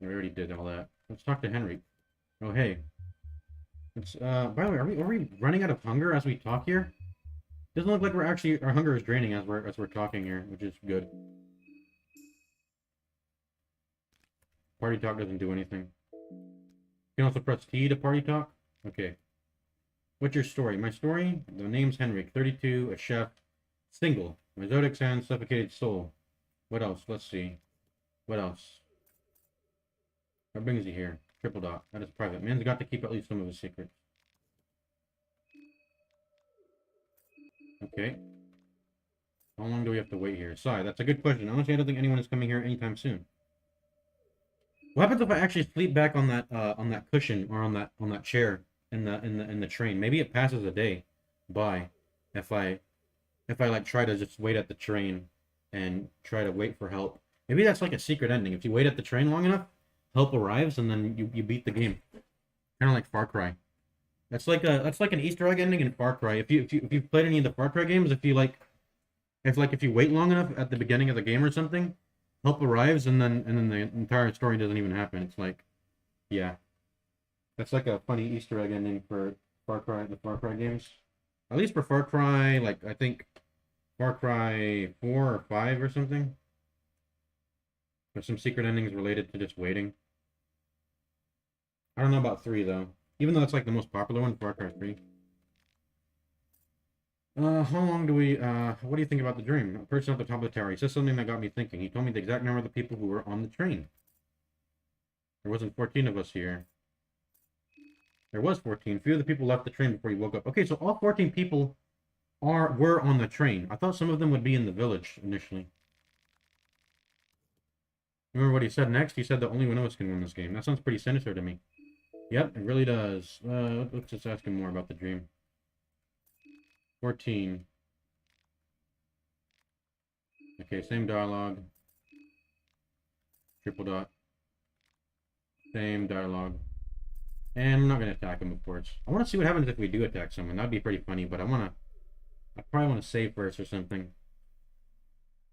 I already did all that. Let's talk to Henry. Oh, hey. It's, by the way, are we running out of hunger as we talk here? Doesn't look like we're actually, our hunger is draining as we're talking here, which is good. Party talk doesn't do anything. You can also press T to party talk. Okay. What's your story? My story? The name's Henrik, 32, a chef, single. My zodiac sign, suffocated soul. What else? Let's see. What else? What brings you here? Triple dot. That is private. Man's got to keep at least some of his secrets. Okay. How long do we have to wait here? Sigh, that's a good question. Honestly, I don't think anyone is coming here anytime soon. What happens if I actually sleep back on that cushion or on that chair in the train? Maybe it passes a day by if I like try to just wait at the train and try to wait for help. Maybe that's like a secret ending. If you wait at the train long enough, help arrives and then you beat the game. Kind of like Far Cry. That's like an Easter egg ending in Far Cry. If you've played any of the Far Cry games, if you wait long enough at the beginning of the game or something, help arrives and then the entire story doesn't even happen. It's like, yeah, that's like a funny Easter egg ending for the Far Cry games. At least for Far Cry, like I think Far Cry 4 or 5 or something. There's some secret endings related to just waiting. I don't know about 3 though. Even though it's like the most popular one, Far Cry 3. How long do we, what do you think about the dream? A person at the top of the tower, he said something that got me thinking. He told me the exact number of the people who were on the train. There wasn't 14 of us here. There was 14. Few of the people left the train before he woke up. Okay, so all 14 people were on the train. I thought some of them would be in the village initially. Remember what he said next? He said that only one of us can win this game. That sounds pretty sinister to me. Yep, it really does. Let's just ask him more about the dream. 14. Okay, same dialogue. Triple dot. Same dialogue. And I'm not going to attack him, of course. I want to see what happens if we do attack someone. That'd be pretty funny, but I probably want to save first or something.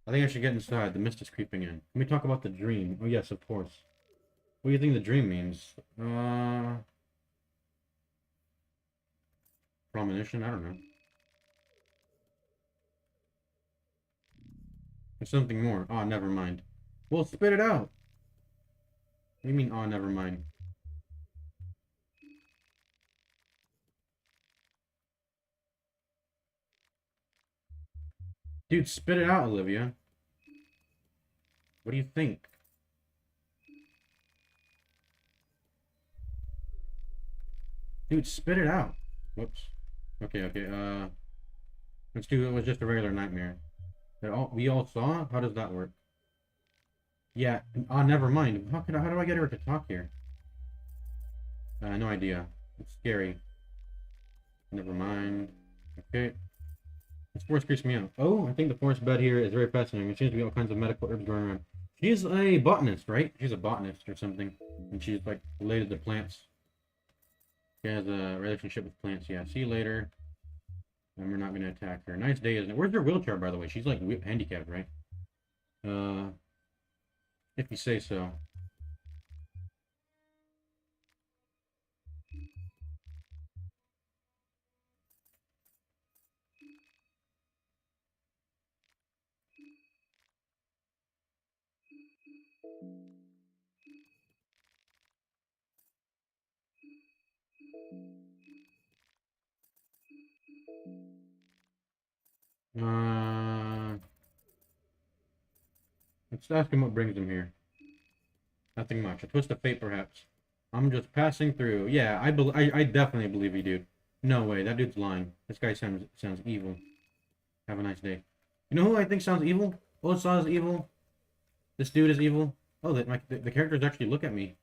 I think I should get inside. The mist is creeping in. Can we talk about the dream? Oh, yes, of course. What do you think the dream means? Premonition? I don't know. There's something more. Oh, never mind. Well, spit it out. What do you mean, oh, never mind? Dude, spit it out, Olivia. What do you think? Dude, spit it out. Whoops. Okay. Let's do it was just a regular nightmare. We all saw? How does that work? Yeah. Ah, never mind. How do I get her to talk here? No idea. It's scary. Never mind. Okay. This forest creeps me out. Oh, I think the forest bed here is very fascinating. There seems to be all kinds of medical herbs growing around. She's a botanist, right? She's a botanist or something. And she's like related to plants. She has a relationship with plants. Yeah, see you later. And we're not going to attack her. Nice day, isn't it? Where's her wheelchair, by the way? She's like handicapped, right? If you say so. Uh, let's ask him what brings him here. Nothing much. A twist of fate, perhaps. I'm just passing through. Yeah, I definitely believe you, dude. No way, that dude's lying. This guy sounds evil. Have a nice day. You know who I think sounds evil? Osa is evil. This dude is evil. Oh, the characters actually look at me.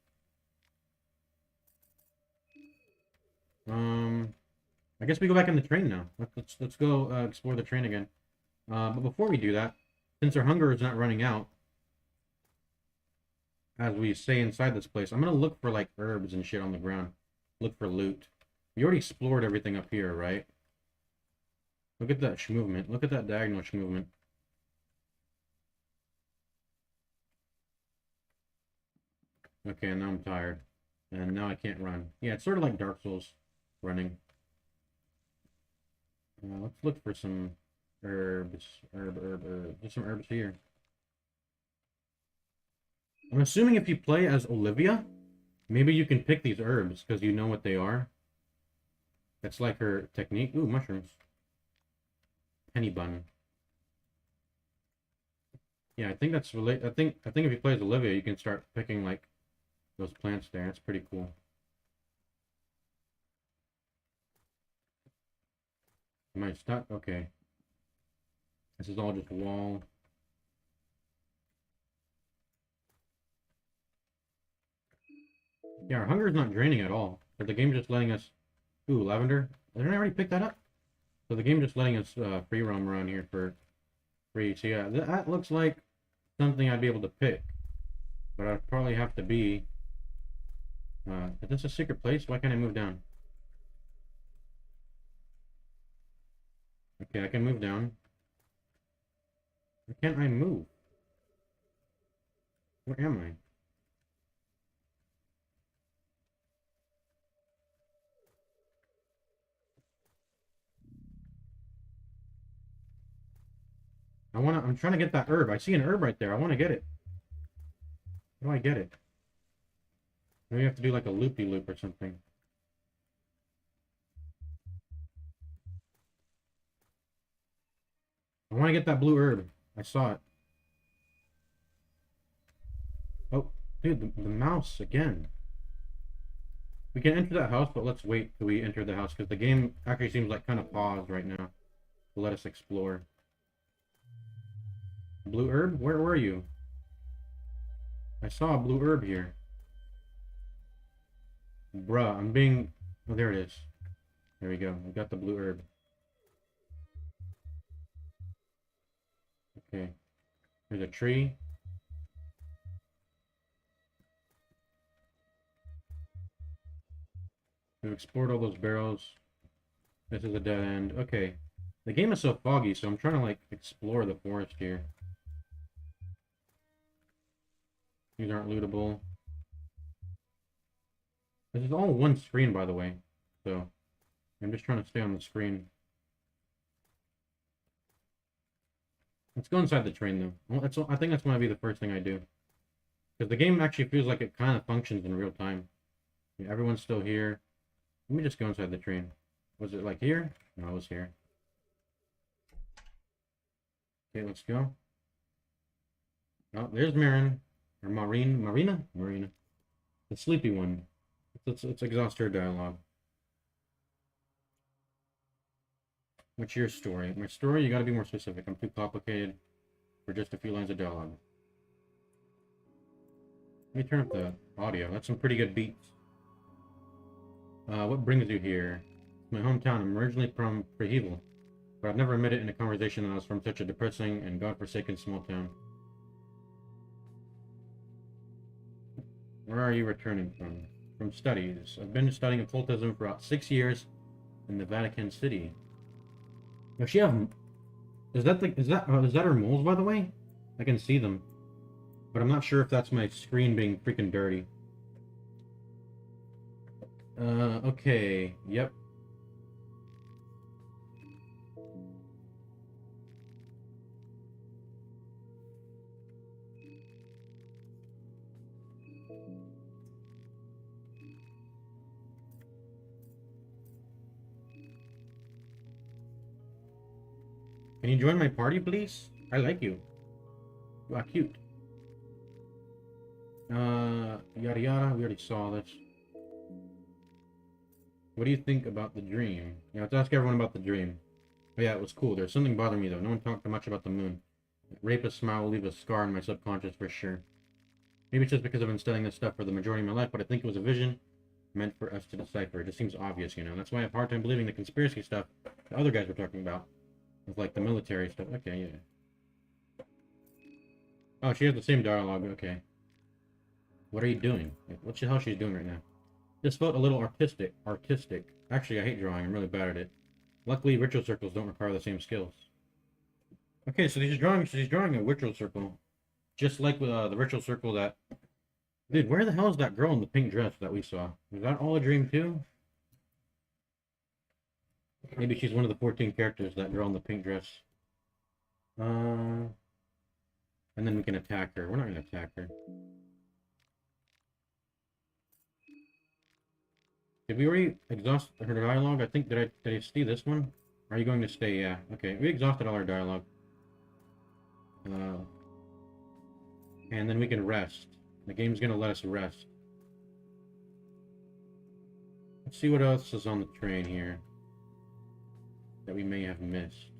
I guess we go back in the train now. Let's go explore the train again. But before we do that, since our hunger is not running out, as we say inside this place, I'm gonna look for like herbs and shit on the ground. Look for loot. We already explored everything up here, right? Look at that movement. Look at that diagonal movement. Okay, now I'm tired. And now I can't run. Yeah, it's sort of like Dark Souls running. Let's look for some herbs. Herb. There's some herbs here. I'm assuming if you play as Olivia, maybe you can pick these herbs because you know what they are. That's like her technique. Ooh, mushrooms. Penny bun. Yeah, I think that's I think if you play as Olivia, you can start picking like those plants there. That's pretty cool. Am I stuck? Okay. This is all just wall. Yeah, our hunger is not draining at all. But the game's just letting us... Ooh, lavender. Didn't I already pick that up? So the game's just letting us free roam around here for free. So yeah, that looks like something I'd be able to pick. But I'd probably have to be... is this a secret place? Why can't I move down? Okay, I can move down. Why can't I move? Where am I? I'm trying to get that herb. I see an herb right there. I want to get it. How do I get it? Maybe I have to do like a loopy-loop or something. I want to get that blue herb. I saw it. Oh, dude, the mouse again. We can enter that house, but let's wait till we enter the house because the game actually seems like kind of paused right now to let us explore. Blue herb? Where were you? I saw a blue herb here. Bruh, I'm being... Oh, there it is. There we go. We got the blue herb. Okay. There's a tree. We've explored all those barrels. This is a dead end. Okay. The game is so foggy, so I'm trying to, like, explore the forest here. These aren't lootable. This is all one screen, by the way. So, I'm just trying to stay on the screen. Let's go inside the train, though. Well, I think that's going to be the first thing I do. Because the game actually feels like it kind of functions in real time. Yeah, everyone's still here. Let me just go inside the train. Was it like here? No, it was here. Okay, let's go. Oh, there's Marin. Or Marina? Marina. The sleepy one. Let's exhaust her dialogue. What's your story? My story? You gotta be more specific. I'm too complicated for just a few lines of dialogue. Let me turn up the audio. That's some pretty good beats. What brings you here? My hometown. I'm originally from Prehevel. but I've never admitted in a conversation that I was from such a depressing and godforsaken small town. Where are you returning from? From studies. I've been studying occultism for about 6 years in the Vatican City. Does she have... Is that her moles, by the way? I can see them. But I'm not sure if that's my screen being freaking dirty. Okay. Yep. Can you join my party, please? I like you. You are cute. Yada yada. We already saw this. What do you think about the dream? Yeah, let's ask everyone about the dream. Oh, yeah, it was cool. There's something bothering me, though. No one talked much about the moon. Rapist smile will leave a scar in my subconscious for sure. Maybe it's just because I've been studying this stuff for the majority of my life, but I think it was a vision meant for us to decipher. It just seems obvious, you know. That's why I have a hard time believing the conspiracy stuff the other guys were talking about. With, like, the military stuff. Okay, yeah. Oh, she has the same dialogue. Okay. What are you doing? What the hell she's doing right now? This felt a little artistic. Actually, I hate drawing. I'm really bad at it. Luckily, ritual circles don't require the same skills. Okay, so she's drawing a ritual circle. Just like the ritual circle that... Dude, where the hell is that girl in the pink dress that we saw? Was that all a dream too? Maybe she's one of the 14 characters, that girl in the pink dress. And then we can attack her. We're not going to attack her. Did we already exhaust her dialogue? I think, did I see this one? Are you going to stay? Yeah. Okay, we exhausted all our dialogue. And then we can rest. The game's gonna let us rest. Let's see what else is on the train here that we may have missed.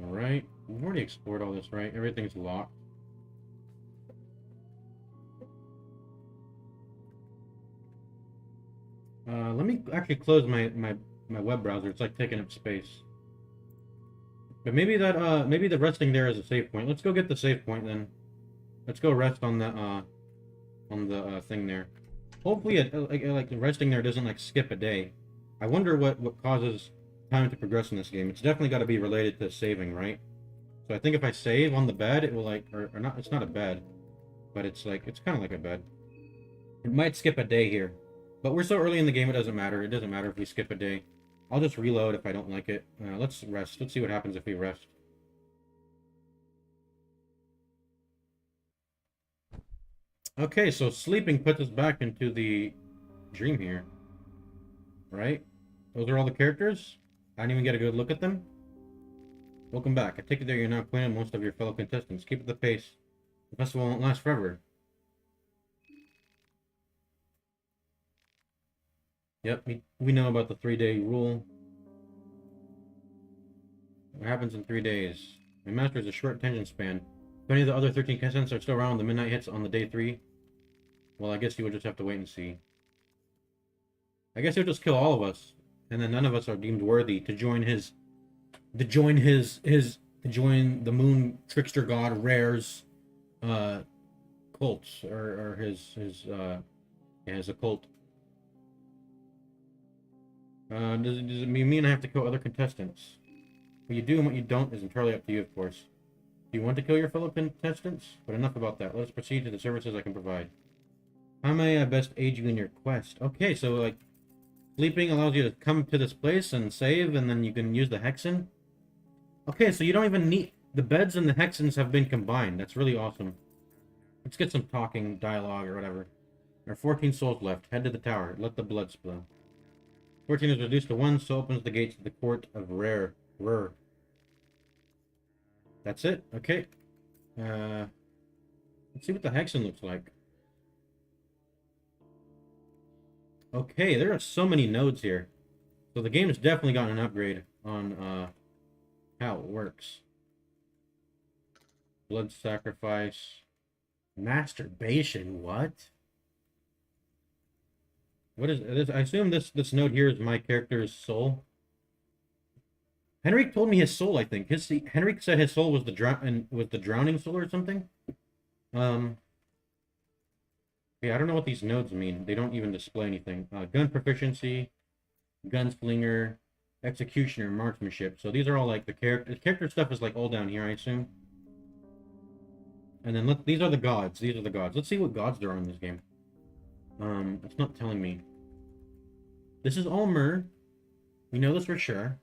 Alright, we've already explored all this, right? Everything's locked. Let me actually close my web browser. It's like taking up space. But maybe that maybe the resting there is a save point. Let's go get the save point then. Let's go rest on the thing there. Hopefully it like resting there doesn't like skip a day. I wonder what causes time to progress in this game. It's definitely got to be related to saving, right? So I think if I save on the bed, it will like or not. It's not a bed, but it's like it's kind of like a bed. It might skip a day here. But we're so early in the game, it doesn't matter. It doesn't matter if we skip a day. I'll just reload if I don't like it. Let's rest. Let's see what happens if we rest. Okay, so sleeping puts us back into the dream here. Right? Those are all the characters? I didn't even get a good look at them. Welcome back. I take it that you're now acquainted with most of your fellow contestants. Keep up the pace. The festival won't last forever. Yep, we know about the 3-day rule. What happens in 3 days? My master has a short attention span. If any of the other 13 contestants are still around when the midnight hits on the day 3, well, I guess you would just have to wait and see. I guess he'll just kill all of us, and then none of us are deemed worthy to join the moon trickster god Rare's cults or his occult. Does it mean I have to kill other contestants? What you do and what you don't is entirely up to you, of course. Do you want to kill your fellow contestants? But enough about that. Let us proceed to the services I can provide. How may I best aid you in your quest? Okay, so like sleeping allows you to come to this place and save, and then you can use the hexen. Okay, so you don't even need the beds and the hexens have been combined. That's really awesome. Let's get some talking dialogue or whatever. There are 14 souls left. Head to the tower. Let the blood spill. 14 is reduced to 1, so opens the gates to the court of Rare. That's it. Okay. Let's see what the hexen looks like. Okay, there are so many nodes here. So the game has definitely gotten an upgrade on how it works. Blood sacrifice. Masturbation, what? What is this? I assume this note here is my character's soul. Henrik told me his soul, I think. Henrik said his soul was the drowning soul or something. Um, yeah, I don't know what these nodes mean. They don't even display anything. Gun proficiency, gunslinger, executioner, marksmanship. So these are all like the character stuff is like all down here, I assume. And then these are the gods. These are the gods. Let's see what gods there are in this game. It's not telling me. This is Ulmer. We know this for sure.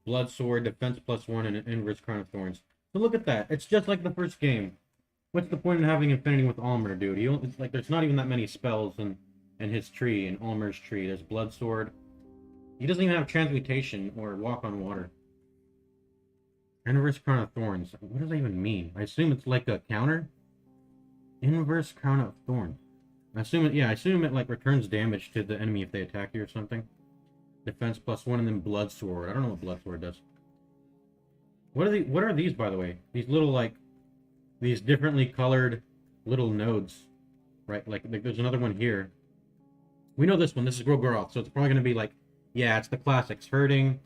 Blood sword, defense +1, and an inverse crown of thorns. So look at that. It's just like the first game. What's the point in having infinity with Ulmer, dude? It's like there's not even that many spells in his tree, in Ulmer's tree. There's blood sword. He doesn't even have transmutation or walk on water. Inverse crown of thorns. What does that even mean? I assume it's like a counter. Inverse crown of thorns. I assume it like returns damage to the enemy if they attack you or something. Defense +1 and then blood sword. I don't know what blood sword does. What are these, by the way? These little like these differently colored little nodes. Right? Like there's another one here. We know this one. This is Grogoroth, so it's probably gonna be like, yeah, it's the classics. Hurting.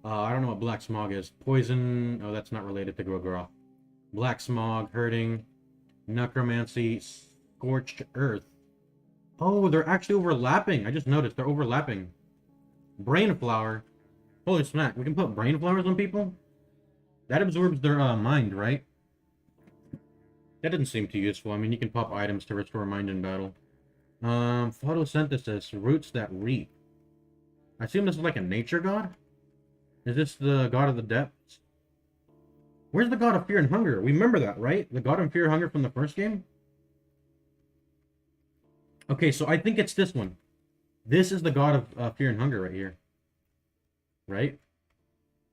I don't know what black smog is. Poison. Oh, that's not related to Grogoroth. Black smog, hurting, necromancy, scorched earth. Oh, they're actually overlapping. I just noticed they're overlapping. Brain flower. Holy smack! We can put brain flowers on people. That absorbs their mind, right? That didn't seem too useful. I mean, you can pop items to restore mind in battle. Photosynthesis, roots that reap. I assume this is like a nature god. Is this the god of the depths? Where's the god of fear and hunger? We remember that, right? The god of fear and hunger from the first game? Okay, so I think it's this one. This is the god of fear and hunger right here. Right?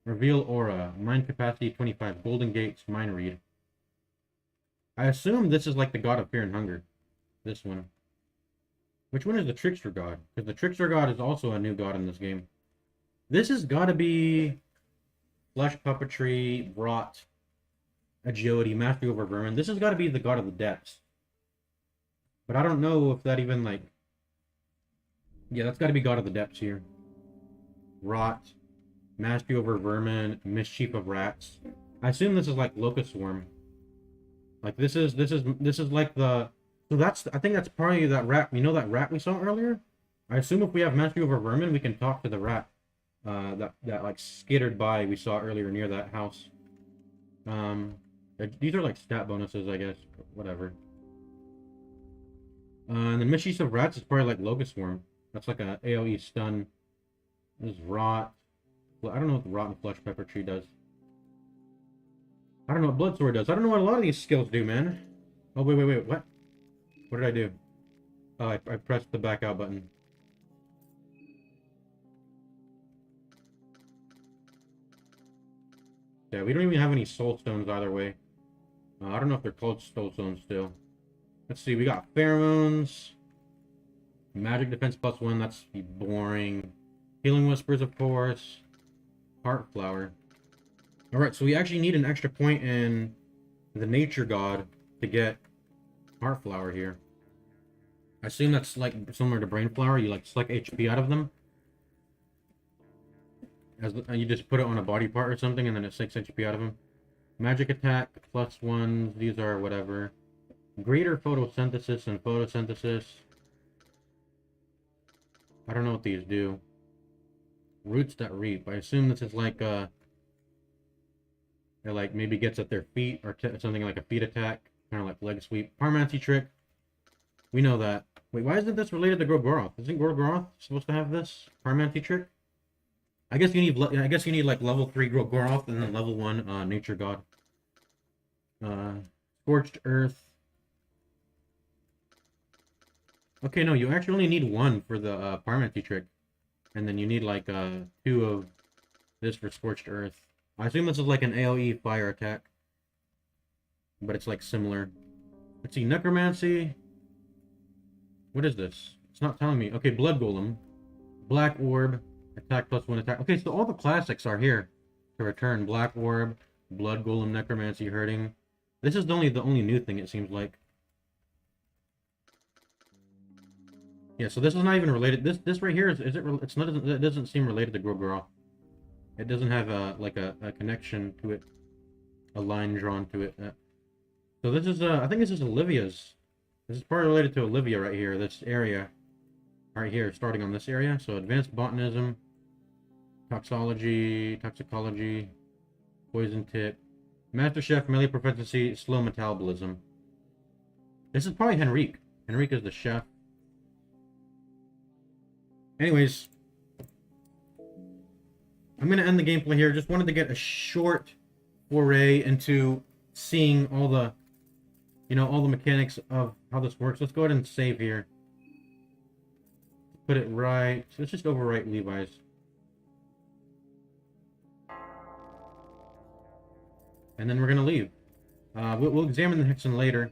Reveal aura. Mind capacity 25. Golden gates. Mind read. I assume this is like the god of fear and hunger. This one. Which one is the trickster god? Because the trickster god is also a new god in this game. This has got to be flesh puppetry, rot, agility, mastery over vermin. This has got to be the god of the depths. But I don't know if that even like... Yeah, that's got to be god of the depths here. Rot, mastery over vermin, mischief of rats. I assume this is like locust swarm. Like this is like the... So I think that's probably that rat. You know that rat we saw earlier? I assume if we have mastery over vermin, we can talk to the rat. That like skittered by we saw earlier near that house. These are like stat bonuses, I guess. Whatever. And the mischief of rats is probably like locust swarm. That's like a AoE stun. This is rot. I don't know what the rotten flesh pepper tree does. I don't know what blood sword does. I don't know what a lot of these skills do, man. Oh wait, what? What did I do? Oh, I pressed the back out button. Yeah, we don't even have any soul stones either way. I don't know if they're called soul stones still. Let's see, we got pheromones. Magic defense +1, that's boring. Healing whispers, of course. Heart flower. Alright, so we actually need an extra point in the nature god to get heart flower here. I assume that's like similar to brain flower. You like select HP out of them. And you just put it on a body part or something, and then it 6 HP out of them. Magic attack +1s. These are whatever. Greater photosynthesis and photosynthesis. I don't know what these do. Roots that reap. I assume this is like it like maybe gets at their feet or something like a feet attack, kind of like leg sweep. Parmancy trick. We know that. Wait, why isn't this related to Grogoroth? Isn't Grogoroth supposed to have this Parmancy trick? I guess you need like level 3 Grogoroth and then level 1 Nature God. Scorched Earth. Okay, no, you actually only need 1 for the Parmancy trick, and then you need like 2 of this for Scorched Earth. I assume this is like an AoE fire attack, but it's like similar. Let's see, Necromancy. What is this? It's not telling me. Okay, Blood Golem, Black Orb, attack +1 attack. Okay, so all the classics are here to return. Black Orb, Blood Golem, Necromancy, Hurting. This is the only new thing, it seems like. Yeah, so this is not even related. This right here is it? It's not. It doesn't seem related to Grogara. It doesn't have a like a connection to it, a line drawn to it. So this is I think this is Olivia's. This is probably related to Olivia right here. This area, right here, starting on this area. So advanced botanism, toxicology, poison tip, master chef, melee proficiency, slow metabolism. This is probably Henrique. Henrique is the chef. Anyways, I'm going to end the gameplay here. Just wanted to get a short foray into seeing all the, all the mechanics of how this works. Let's go ahead and save here. Put it right. So let's just overwrite Levi's. And then we're going to leave. We'll examine the Hexen later.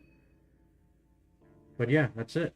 But yeah, that's it.